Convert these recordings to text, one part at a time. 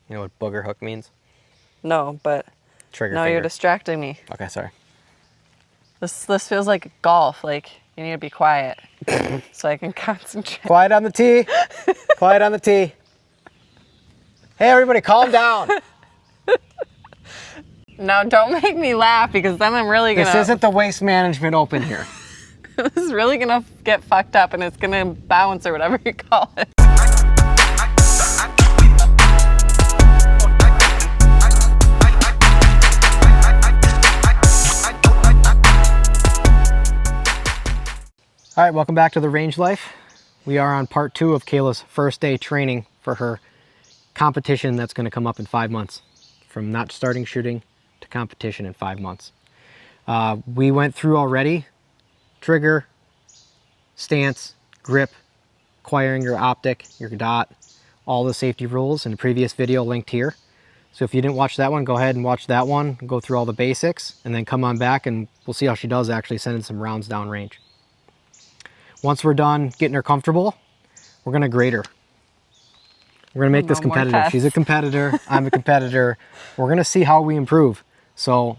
You know what booger hook means? No, but Trigger no, finger. you're distracting me. Okay, sorry. This feels like golf. Like you need to be quiet so I can concentrate. Quiet on the tee. Quiet on the tee. Hey, everybody, calm down. Now don't make me laugh because then I'm really gonna. This isn't the Waste Management Open here. This is really gonna get fucked up and it's gonna bounce or whatever you call it. All right, welcome back to The Range Life. We are on part 2 of Kayla's first day training for her competition that's gonna come up in 5 months. From not starting shooting to competition in 5 months. We went through already trigger, stance, grip, acquiring your optic, your dot, all the safety rules in a previous video linked here. So if you didn't watch that one, go ahead and watch that one, go through all the basics, and then come on back and we'll see how she does actually sending some rounds down range. Once we're done getting her comfortable, we're gonna grade her. We're gonna make this competitive. She's a competitor, I'm a competitor. We're gonna see how we improve. So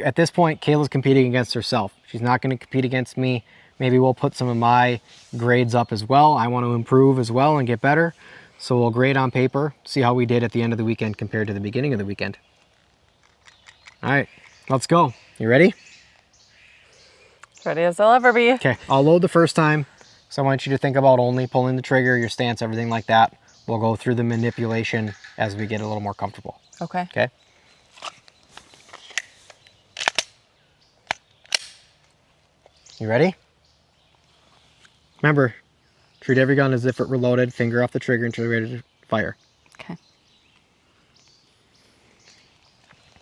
at this point, Kayla's competing against herself. She's not gonna compete against me. Maybe we'll put some of my grades up as well. I want to improve as well and get better. So we'll grade on paper, see how we did at the end of the weekend compared to the beginning of the weekend. All right, let's go. You ready? Ready as I'll ever be. Okay, I'll load the first time. So I want you to think about only pulling the trigger, your stance, everything like that. We'll go through the manipulation as we get a little more comfortable. Okay. Okay. You ready? Remember, treat every gun as if it were loaded, finger off the trigger until you're ready to fire. Okay.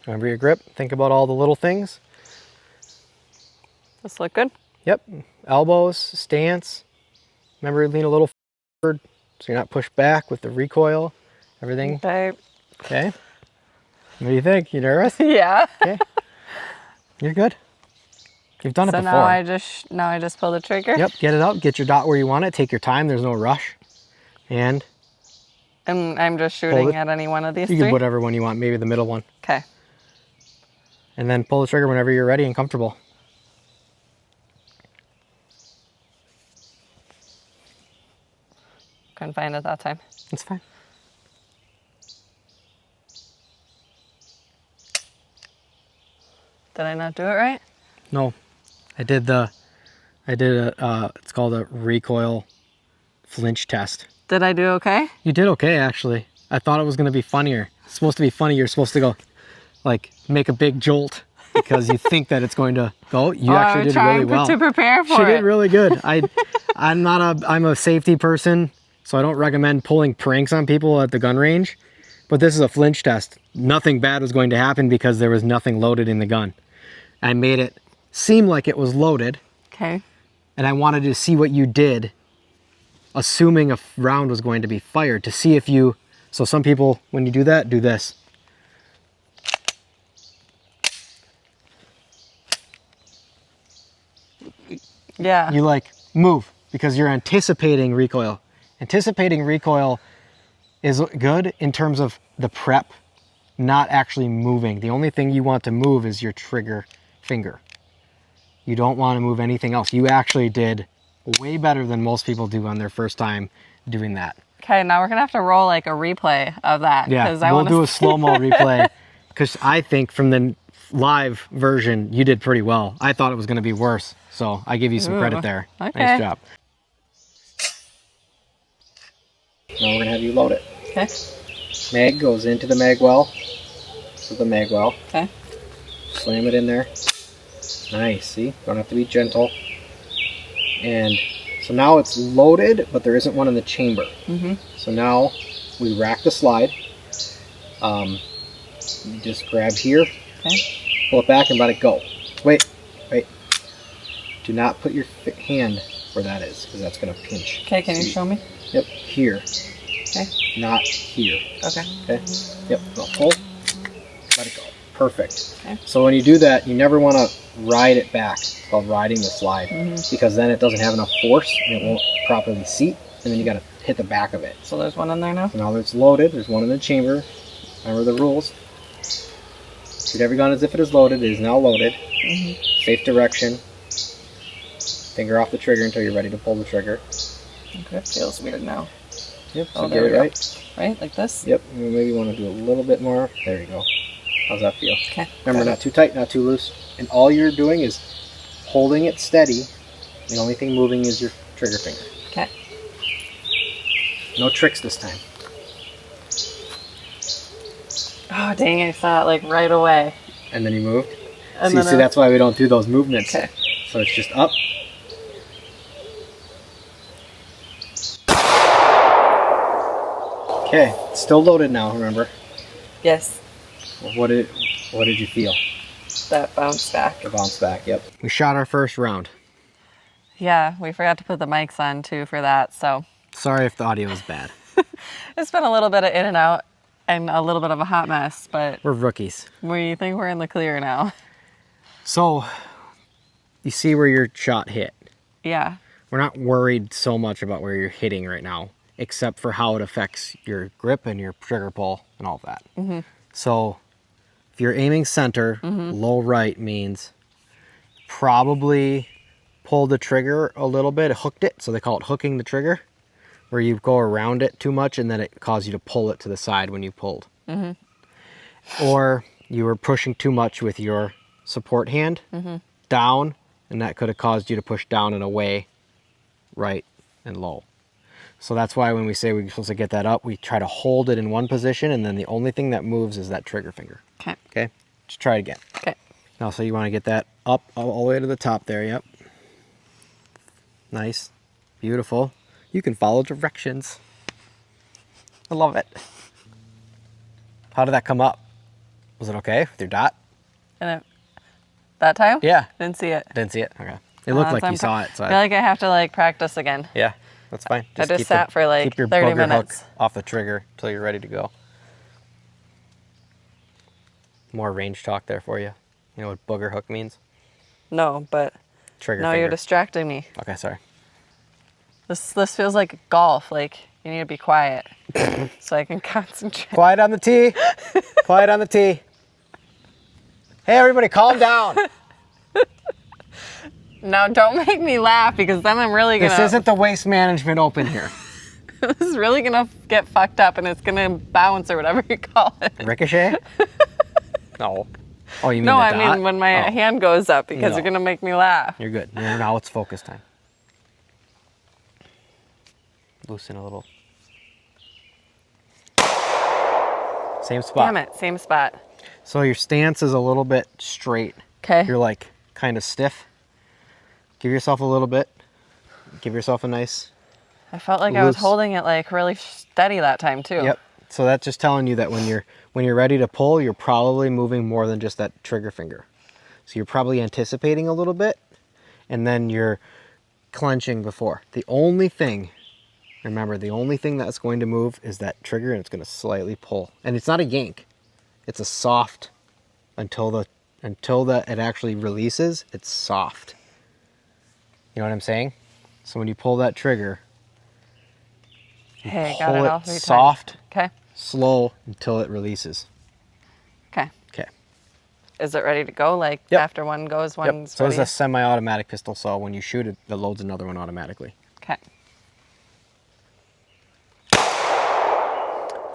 Remember your grip, think about all the little things. This look good? Yep, elbows, stance. Remember, lean a little forward so you're not pushed back with the recoil, everything. Okay. Okay. What do you think? You nervous? Yeah. Okay. You're good. You've done it before. So now I just pull the trigger? Yep, get it out, get your dot where you want it, take your time, there's no rush. And I'm just shooting at any one of these you three? can whatever one you want, maybe the middle one. Okay. And then pull the trigger whenever you're ready and comfortable. Couldn't find it that time. That's fine. Did I not do it right? No, it's called a recoil flinch test. Did I do okay? You did okay, actually. I thought it was going to be funnier. It's supposed to be funny. You're supposed to go, like, make a big jolt because you think that it's going to go. You actually did really well. To prepare for it. She did really good. I'm a safety person, so I don't recommend pulling pranks on people at the gun range. But this is a flinch test. Nothing bad was going to happen because there was nothing loaded in the gun. I made it seem like it was loaded. Okay. And I wanted to see what you did, assuming a round was going to be fired, to see if you, so some people, when you do that, do this. Yeah. You like move because you're anticipating recoil. Anticipating recoil is good in terms of the prep, not actually moving. The only thing you want to move is your trigger finger. You don't want to move anything else. You actually did way better than most people do on their first time doing that. Okay, now we're gonna have to roll like a replay of that. Yeah, we'll do a slow-mo replay because I think from the live version you did pretty well. I thought it was gonna be worse, so I give you some credit there. Okay. Nice job. Now we're gonna have you load it. Okay. Mag goes into the mag well. With the mag well. Okay. Slam it in there. Nice, see? Don't have to be gentle. And so now it's loaded, but there isn't one in the chamber. Mm-hmm. So now we rack the slide. You just grab here, pull it back and let it go. Wait. Do not put your hand where that is, because that's going to pinch. Okay, can you show me? Yep, here. Okay. Not here. Okay. Okay. Yep, go pull, let it go. Perfect. Okay. So when you do that, you never want to ride it back. It's called riding the slide, because then it doesn't have enough force and it won't properly seat, and then you got to hit the back of it. So there's one in there now? So now that it's loaded, there's one in the chamber. Remember the rules. Treat every gun as if it is loaded. It is now loaded. Safe direction. Finger off the trigger until you're ready to pull the trigger. Okay, it feels weird now. Yep, so Oh, get there we it go. right. Right, like this? Yep, you maybe want to do a little bit more. There you go. How's that feel? Okay. Remember, not too tight, not too loose. And all you're doing is holding it steady. The only thing moving is your trigger finger. Okay. No tricks this time. Oh, dang, I saw it like right away. And then you moved. And See, then that's why we don't do those movements. Okay. So it's just up. Okay, it's still loaded now, remember? Yes, What did you feel? that bounced back. The bounce back, yep. We shot our first round. Yeah, we forgot to put the mics on too for that, so Sorry if the audio is bad. it's been a little bit of in and out and a little bit of a hot mess, but We're rookies. we think we're in the clear now. So, you see where your shot hit. Yeah. We're not worried so much about where you're hitting right now, except for how it affects your grip and your trigger pull and all of that. So, if you're aiming center, low right means probably pull the trigger a little bit, hooked it, so they call it hooking the trigger, where you go around it too much and then it causes you to pull it to the side when you pulled. Or you were pushing too much with your support hand down, and that could have caused you to push down and away, right and low. So that's why when we say we're supposed to get that up, we try to hold it in one position, and then the only thing that moves is that trigger finger. Okay. Okay? Just try it again. Okay. Now, so you want to get that up all the way to the top there, yep. Nice. Beautiful. You can follow directions. I love it. How did that come up? Was it okay with your dot? And that time? Yeah. Didn't see it. Didn't see it? Okay. It looked like you saw it. So I feel like I have to like practice again. yeah, that's fine. I just keep sat for like keep your 30 booger minutes. hook off the trigger until you're ready to go. More range talk there for you. You know what booger hook means? No, but Trigger no, finger. you're distracting me. Okay, sorry. This feels like golf. Like you need to be quiet so I can concentrate. Quiet on the tee. Quiet on the tee. Hey, everybody, calm down. Now don't make me laugh because then I'm really gonna. This isn't the Waste Management Open here. This is really gonna get fucked up and it's gonna bounce or whatever you call it. Ricochet? No. Oh, you mean No, the I dot? mean when my Oh, hand goes up because No. you're gonna make me laugh. You're good. Now it's focus time. Loosen a little. Same spot. Damn it, same spot. So your stance is a little bit straight. Okay. You're like kind of stiff. Give yourself a little bit. Give yourself a nice. I felt like I was Loose. holding it like really steady that time too. Yep. So that's just telling you that when you're ready to pull, you're probably moving more than just that trigger finger. So you're probably anticipating a little bit, and then you're clenching before. The only thing, remember, the only thing that's going to move is that trigger, and it's going to slightly pull. And it's not a yank. It's a soft until it actually releases. It's soft. You know what I'm saying? So when you pull that trigger, Hey, got pull it it all 3 times. soft, Okay. slow until it releases. Okay. Okay. Is it ready to go? Like Yep. after one goes, Yep. one's So ready? it's a semi-automatic pistol, so when you shoot it, it loads another one automatically. Okay.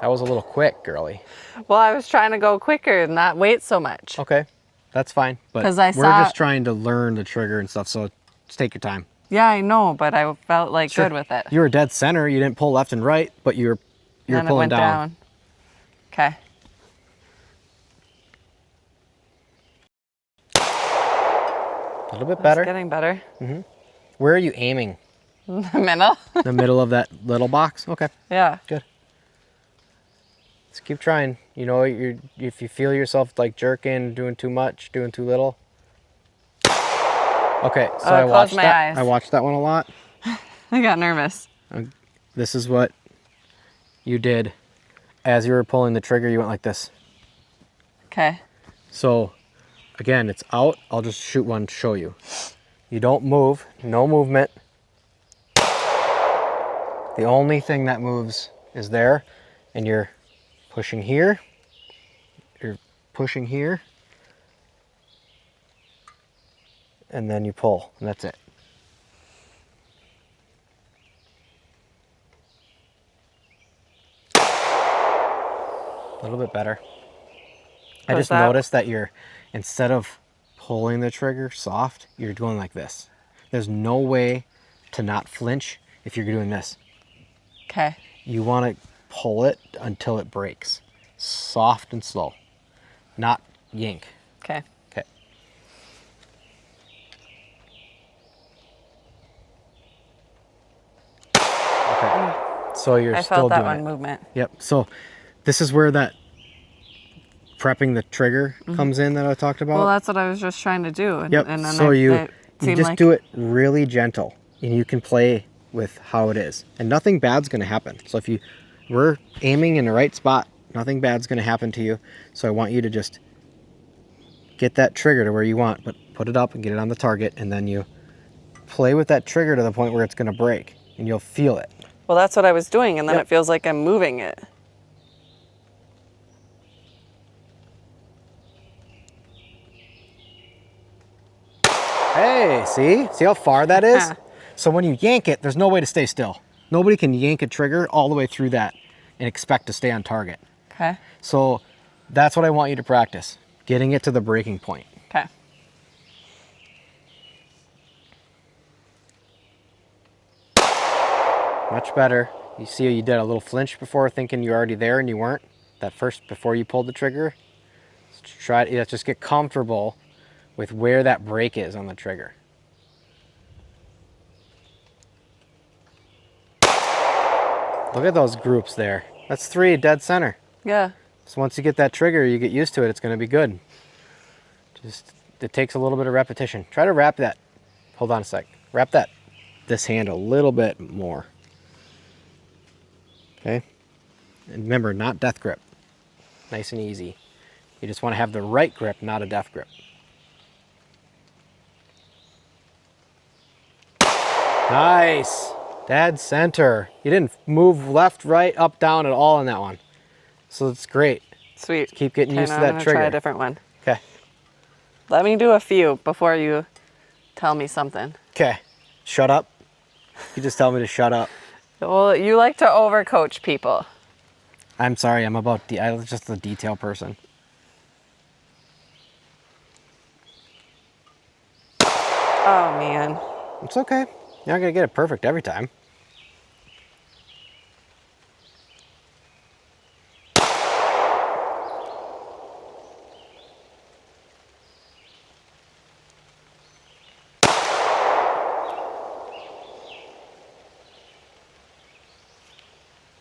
That was a little quick, girly. Well, I was trying to go quicker and not wait so much. Okay, that's fine. But 'Cause I we're saw- just trying to learn the trigger and stuff, so just take your time. Yeah, I know, but I felt like Sure. good with it. You were dead center. You didn't pull left and right, but you were Then it pulling went down. Okay. A little bit It's better. getting better. Where are you aiming? The middle? The middle of that little box? Okay, Yeah. good. Let's keep trying. You know, if you feel yourself like jerking, doing too much, doing too little. Okay, so Oh, I close watched my that. eyes. I watched that one a lot. I got nervous. This is what you did. As you were pulling the trigger, you went like this. Okay. So, again, it's out. I'll just shoot one to show you. You don't move. No movement. The only thing that moves is there, and you're pushing here, you're pushing here, and then you pull, and that's it. A little bit better. I just noticed that you're, instead of pulling the trigger soft, you're going like this. There's no way to not flinch if you're doing this. Okay. You want to pull it until it breaks. Soft and slow, not yank. Okay. Okay. Okay. So you're I still felt that doing one it. movement. Yep. So this is where that prepping the trigger comes in that I talked about. Well, that's what I was just trying to do. And, Yep. and then So you seemed just like... do it really gentle, and you can play with how it is, and nothing bad's going to happen. So if we're aiming in the right spot, nothing bad's going to happen to you. So I want you to just get that trigger to where you want, but put it up and get it on the target, and then you play with that trigger to the point where it's going to break, and you'll feel it. Well, that's what I was doing, and then Yep. it feels like I'm moving it. Hey, see how far that is? So when you yank it, there's no way to stay still. Nobody can yank a trigger all the way through that and expect to stay on target. Okay. So that's what I want you to practice, getting it to the breaking point. Okay. Much better. You see how you did a little flinch before, thinking you're already there and you weren't? That first, before you pulled the trigger? Just get comfortable with where that break is on the trigger. Look at those groups there. That's 3 dead center. Yeah. So once you get that trigger, you get used to it, it's going to be good. It takes a little bit of repetition. Try to wrap that. Hold on a sec. Wrap this hand a little bit more. Okay? And remember, not death grip. Nice and easy. You just want to have the right grip, not a death grip. Nice. Dead center. You didn't move left, right, up, down at all in that one. So it's great. Sweet. Keep getting used to I'm that gonna trigger. try a different one. Okay. Let me do a few before you tell me something. Okay. Shut up. You just tell me to shut up. Well, you like to overcoach people. I'm sorry. I'm just a detail person. Oh, man. It's okay. You're not going to get it perfect every time.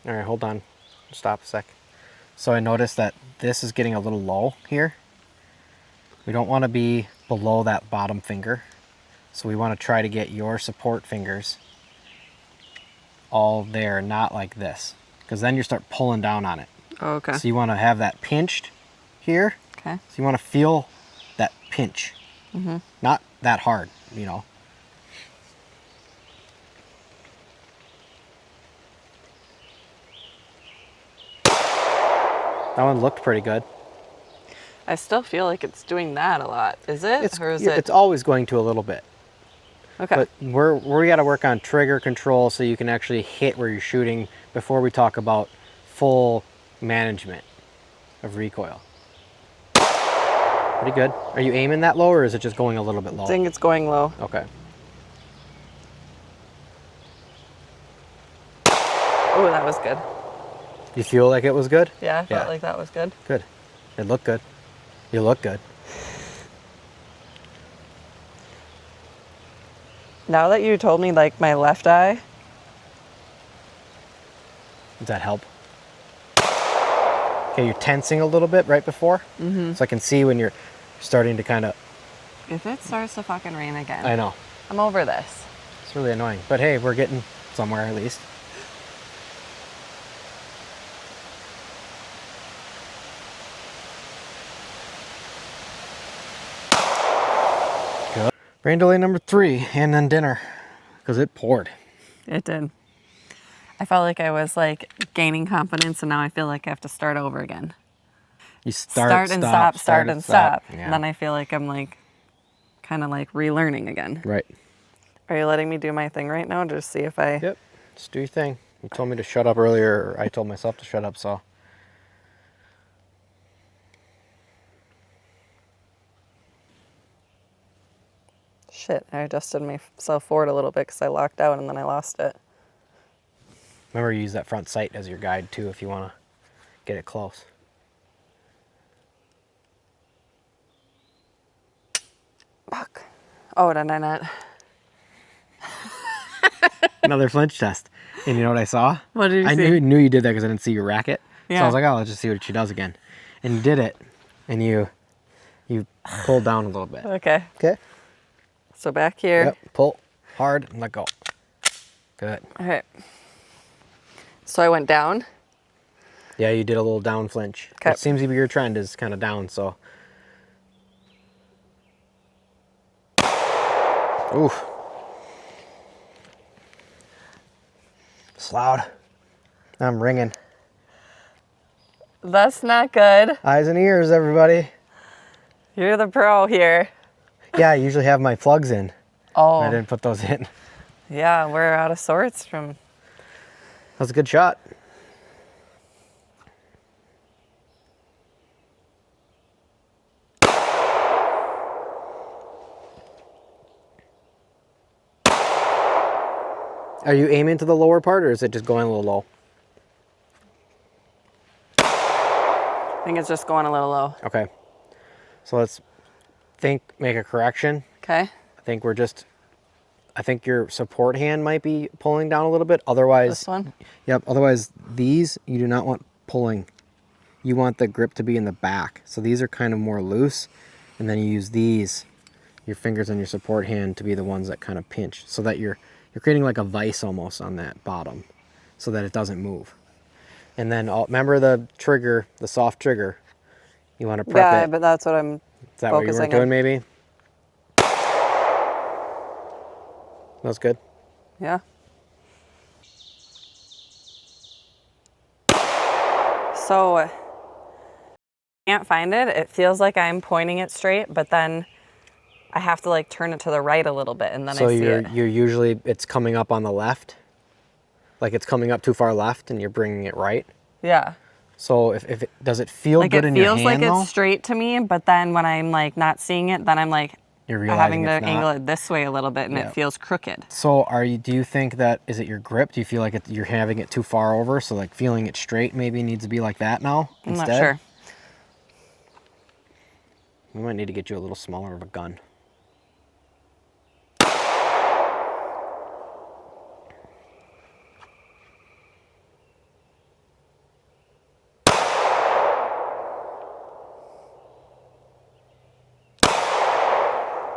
All right, hold on. Stop a sec. So I noticed that this is getting a little low here. We don't want to be below that bottom finger. So we want to try to get your support fingers all there, not like this. Because then you start pulling down on it. Oh, okay. So you want to have that pinched here. Okay. So you want to feel that pinch. Mm-hmm. Not that hard, you know. That one looked pretty good. I still feel like it's doing that a lot. Is it? Or is it? It's always going to a little bit. Okay. But we got to work on trigger control so you can actually hit where you're shooting before we talk about full management of recoil. Pretty good. Are you aiming that low, or is it just going a little bit low? I think it's going low. Okay. Oh, that was good. You feel like it was good? Yeah, I felt like that was good. Good. It looked good. You look good. Now that you told me, like, my left eye. Does that help? Okay, you're tensing a little bit right before. Mm-hmm. So I can see when you're starting to kind of... If it starts to fucking rain again. I know. I'm over this. It's really annoying. But hey, we're getting somewhere at least. Good. Rain delay number 3, and then dinner. Because it poured. It did. I felt like I was like gaining confidence, and now I feel like I have to start over again. You start and stop, start and stop. Yeah. And then I feel like I'm like kind of like relearning again. Right. Are you letting me do my thing right now? Just see if I... Yep. Just do your thing. You told me to shut up earlier, or I told myself to shut up, so. Shit, I adjusted myself forward a little bit because I locked out and then I lost it. Remember, you use that front sight as your guide too if you want to get it close. Fuck. Oh, did I not? Another flinch test. And you know what I saw? What did you I see? knew you did that because I didn't see your racket. So Yeah. I was like, oh, let's just see what she does again. And you did it. And you pulled down a little bit. Okay. Okay. So back here. Yep. Pull hard and let go. Good. All right. So I went down. Yeah, you did a little down flinch. Okay. It seems to be your trend is kind of down, so. Oof. It's loud. I'm ringing. That's not good. Eyes and ears, everybody. You're the pro here. Yeah, I usually have my plugs in. Oh. I didn't put those in. Yeah, we're out of sorts from... That was a good shot. Are you aiming to the lower part, or is it just going a little low? I think it's just going a little low. Okay. So let's make a correction. Okay. I think your support hand might be pulling down a little bit. Otherwise, This one? Yep. Otherwise, these you do not want pulling. You want the grip to be in the back. So these are kind of more loose, and then you use these, your fingers on your support hand, to be the ones that kind of pinch, so that you're creating like a vise almost on that bottom, so that it doesn't move. And then remember the trigger, the soft trigger. You want to prep it. Yeah, but that's what I'm Is that what you were doing, maybe? That's good. Yeah. So, I can't find it. It feels like I'm pointing it straight, but then I have to like turn it to the right a little bit, and then I see it. So you're usually, it's coming up on the left? Like it's coming up too far left and you're bringing it right? Yeah. So does it feel good in your hand, It feels like though? it's straight to me, but then when I'm like not seeing it, then I'm like You're having realizing to it's not. angle it this way a little bit, and Yeah. it feels crooked. So do you think that, is it your grip? Do you feel like you're having it too far over? So like feeling it straight maybe needs to be like that now I'm instead? not sure. We might need to get you a little smaller of a gun.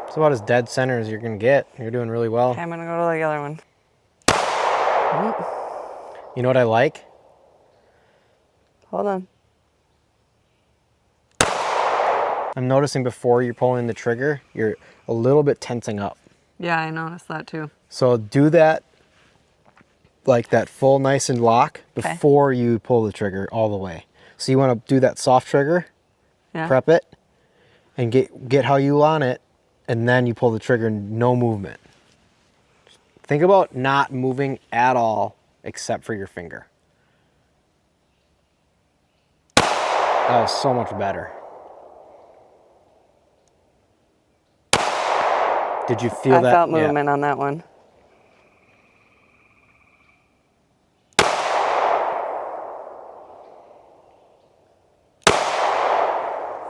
It's about as dead center as you're going to get. You're doing really well. Okay, I'm gonna go to the other one. You know what I like? Hold on. I'm noticing before you're pulling the trigger, you're a little bit tensing up. Yeah, I noticed that too. So do that, like that full nice and lock before you pull the trigger all the way. So you want to do that soft trigger, Yeah. prep it, and get how you want it, and then you pull the trigger, no movement. Think about not moving at all except for your finger. That was so much better. Did you feel that? I felt Yeah. movement on that one.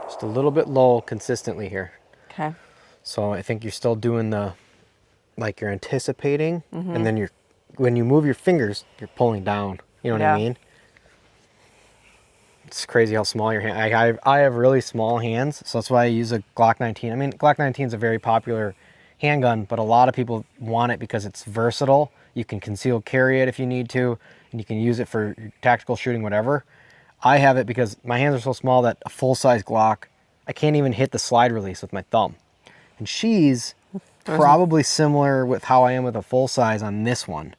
Just a little bit low consistently here. Okay. So I think you're still doing like you're anticipating, and then when you move your fingers, you're pulling down. You know what I Yeah. mean? It's crazy how small your hand. I have really small hands, so that's why I use a Glock 19. I mean, Glock 19 is a very popular handgun, but a lot of people want it because it's versatile. You can conceal carry it if you need to, and you can use it for tactical shooting, whatever. I have it because my hands are so small that a full-size Glock, I can't even hit the slide release with my thumb. And she's probably similar with how I am with a full-size on this one.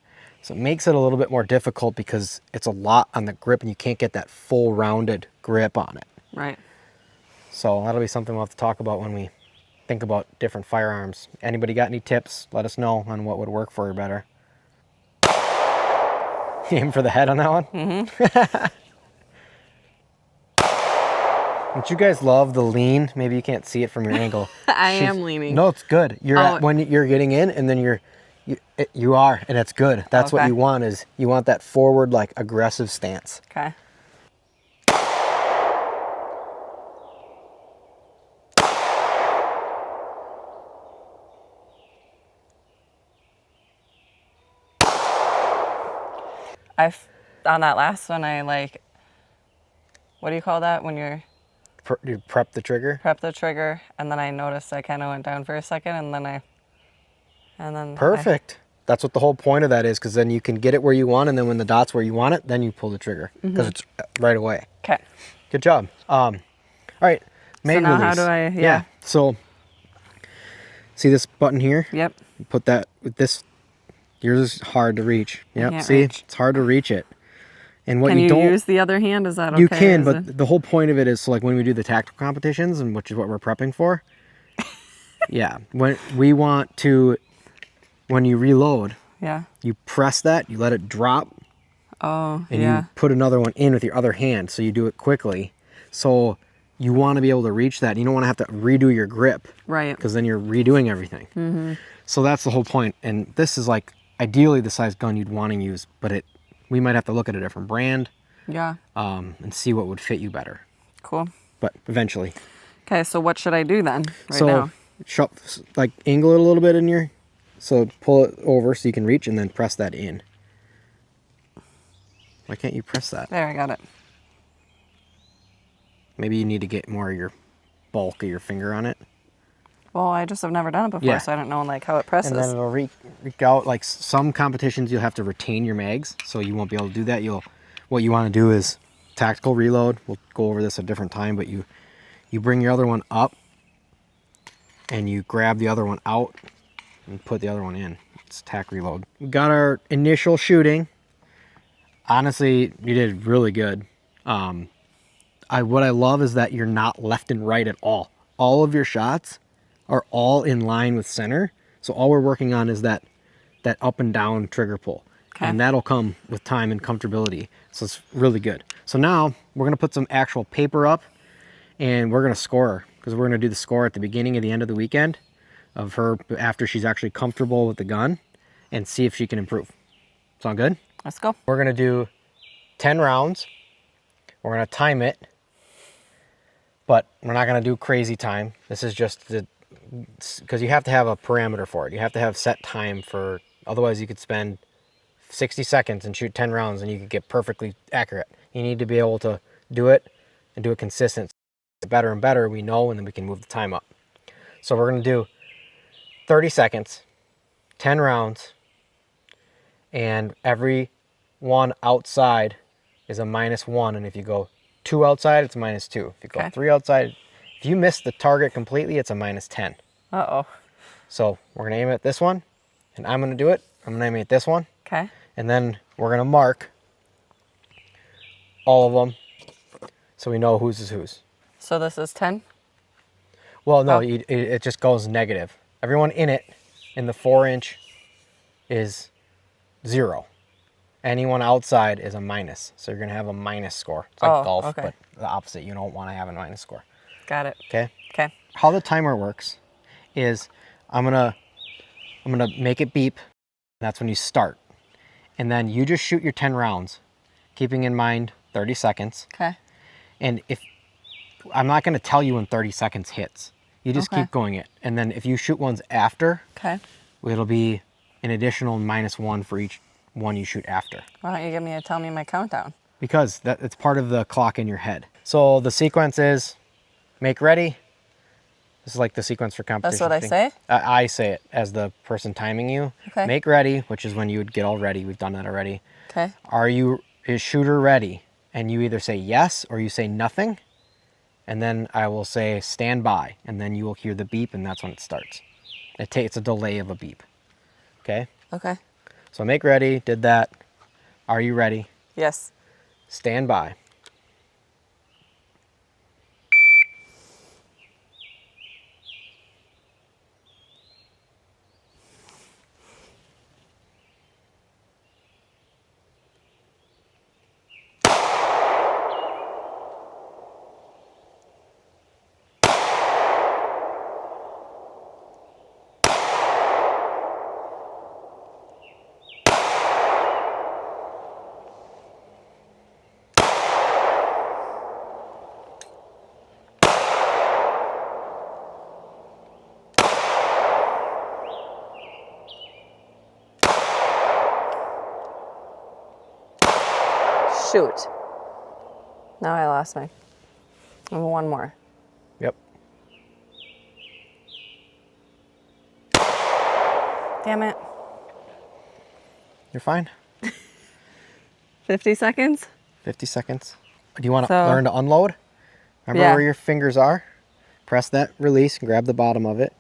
So it makes it a little bit more difficult because it's a lot on the grip and you can't get that full rounded grip on it. Right. So that'll be something we'll have to talk about when we think about different firearms. Anybody got any tips? Let us know on what would work for you better. Aim for the head on that one? Mm-hmm. Don't you guys love the lean? Maybe you can't see it from your angle. I am leaning. No, it's good. You're at, when you're getting in and then you are, and it's good. That's what you want, is you want that forward, like, aggressive stance. Okay. On that last one, I like, what do you call that when you prep the trigger? Prep the trigger, and then I noticed I kind of went down for a second, and then Perfect. That's what the whole point of that is, because then you can get it where you want, and then when the dot's where you want it, then you pull the trigger, because it's right away. Okay. Good job. All right. So now how do I, yeah. So see this button here? Yep. You put that with this. Yours is hard to reach. Yep. See, reach. it's hard to reach it. And what can you you don't use the other hand? Is that okay? You can, but the whole point of it is, so like when we do the tactical competitions, and which is what we're prepping for. Yeah. When we want to, when you reload, you press that, you let it drop. Oh, and you put another one in with your other hand, so you do it quickly. So you want to be able to reach that. You don't want to have to redo your grip. Right. Because then you're redoing everything. Mm-hmm. So that's the whole point. And this is like ideally the size gun you'd want to use, but we might have to look at a different brand. Yeah. And see what would fit you better. Cool. But eventually. Okay, so what should I do then now? Like angle it a little bit in your, so pull it over so you can reach and then press that in. Why can't you press that? There, I got it. Maybe you need to get more of your bulk of your finger on it. Well, I just have never done it before, so I don't know like how it presses. And then it'll reach out. Like some competitions, you'll have to retain your mags, so you won't be able to do that. What you want to do is tactical reload. We'll go over this a different time, but you bring your other one up, and you grab the other one out, and put the other one in. It's tac reload. We got our initial shooting. Honestly, you did really good. What I love is that you're not left and right at all. All of your shots are all in line with center. So all we're working on is that up and down trigger pull. Okay. And that'll come with time and comfortability. So it's really good. So now we're gonna put some actual paper up and we're gonna score her, because we're gonna do the score at the beginning and the end of the weekend of her after she's actually comfortable with the gun, and see if she can improve. Sound good? Let's go. We're gonna do 10 rounds. We're gonna time it, but we're not gonna do crazy time. This is just because you have to have a parameter for it. You have to have set time for, otherwise you could spend 60 seconds and shoot 10 rounds and you could get perfectly accurate. You need to be able to do it and do it consistent. Better and better, we know, and then we can move the time up. So we're gonna do 30 seconds, 10 rounds, and every one outside is a -1, and if you go 2 outside, it's a -2. If you go 3 outside, if you miss the target completely, it's a -10. Uh-oh. So we're gonna aim at this one, and I'm gonna do it. I'm gonna aim at this one. Okay. And then we're gonna mark all of them so we know whose is whose. So this is 10? Well, no, it just goes negative. Everyone in it, in the 4-inch, is 0. Anyone outside is a minus. So you're going to have a minus score. It's like golf, but the opposite. You don't want to have a minus score. Got it. Okay? Okay. How the timer works is I'm gonna make it beep. That's when you start. And then you just shoot your 10 rounds, keeping in mind 30 seconds. Okay. And if I'm not going to tell you when 30 seconds hits. You just keep going it. And then if you shoot ones after, it'll be an additional -1 for each one you shoot after. Why don't you tell me my countdown? Because it's part of the clock in your head. So the sequence is make ready. This is like the sequence for competition. That's what I say? I say it as the person timing you. Okay. Make ready, which is when you would get all ready. We've done that already. Okay. Is shooter ready? And you either say yes or you say nothing. And then I will say stand by, and then you will hear the beep, and that's when it starts. It's a delay of a beep. Okay? Okay. So make ready, did that. Are you ready? Yes. Stand by. Shoot. Now I lost my. One more. Yep. Damn it. You're fine. 50 seconds? 50 seconds. Do you want to So- learn to unload? Remember Yeah. where your fingers are? Press that release and grab the bottom of it.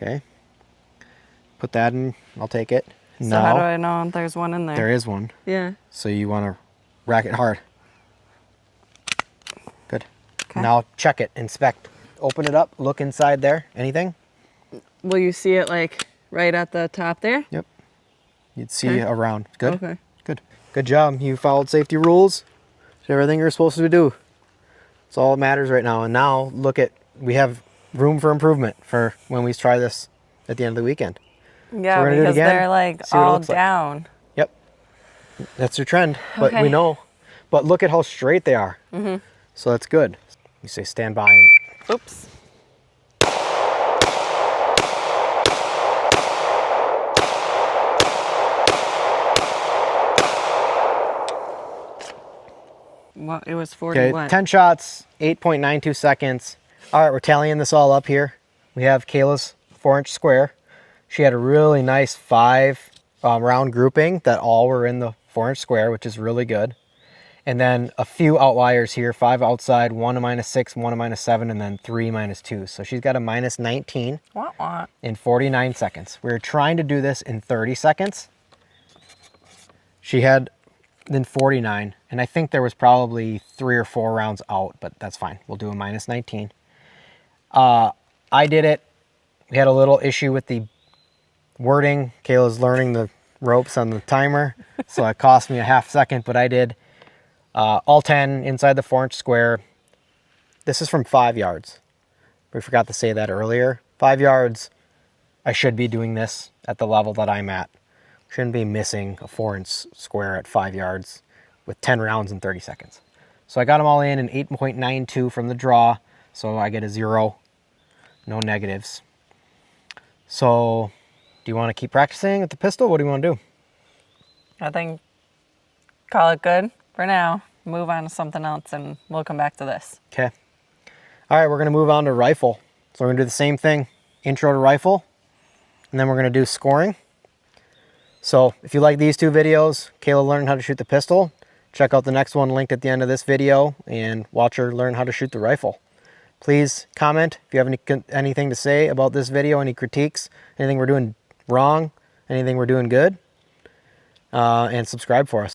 Okay. Put that in. I'll take it. So how do I know if there's one in there? There is one. Yeah. So you want to rack it hard. Good. Okay. Now check it, inspect. Open it up, look inside there. Anything? Will you see it like right at the top there? Yep. You'd see Okay. around. Good. Okay. Good. Good job. You followed safety rules. Did everything you're supposed to do. That's all that matters right now. And now look at, we have room for improvement for when we try this at the end of the weekend. Yeah, we're gonna do it because again, they're like see what it all looks like. down. Yep. That's your trend, but we Okay. know. But look at how straight they are. Mm-hmm. So that's good. You say stand by and Oops. Well, it was 40 okay, what? 10 shots, 8.92 seconds. All right, we're tallying this all up here. We have Kayla's 4-inch square. She had a really nice 5 round grouping that all were in the 4-inch square, which is really good. And then a few outliers here, 5 outside, 1 a -6, 1 a -7, and then 3 -2. So she's got a -19 Wah, wah. in 49 seconds. We were trying to do this in 30 seconds. She had then 49, and I think there was probably 3 or 4 rounds out, but that's fine. We'll do a -19. I did it. We had a little issue with the wording. Kayla's learning the ropes on the timer, so it cost me a half second, but I did all 10 inside the 4-inch square. This is from 5 yards. We forgot to say that earlier. 5 yards, I should be doing this at the level that I'm at. Shouldn't be missing a 4-inch square at 5 yards with 10 rounds in 30 seconds. So I got them all in 8.92 from the draw. So I get a 0, no negatives. So do you want to keep practicing with the pistol? What do you want to do? I think call it good for now. Move on to something else and we'll come back to this. Okay. All right, we're going to move on to rifle. So we're going to do the same thing, intro to rifle, and then we're going to do scoring. So if you like these 2 videos, Kayla learning how to shoot the pistol, check out the next one linked at the end of this video and watch her learn how to shoot the rifle. Please comment if you have anything to say about this video, any critiques, anything we're doing wrong, anything we're doing good, and subscribe for us.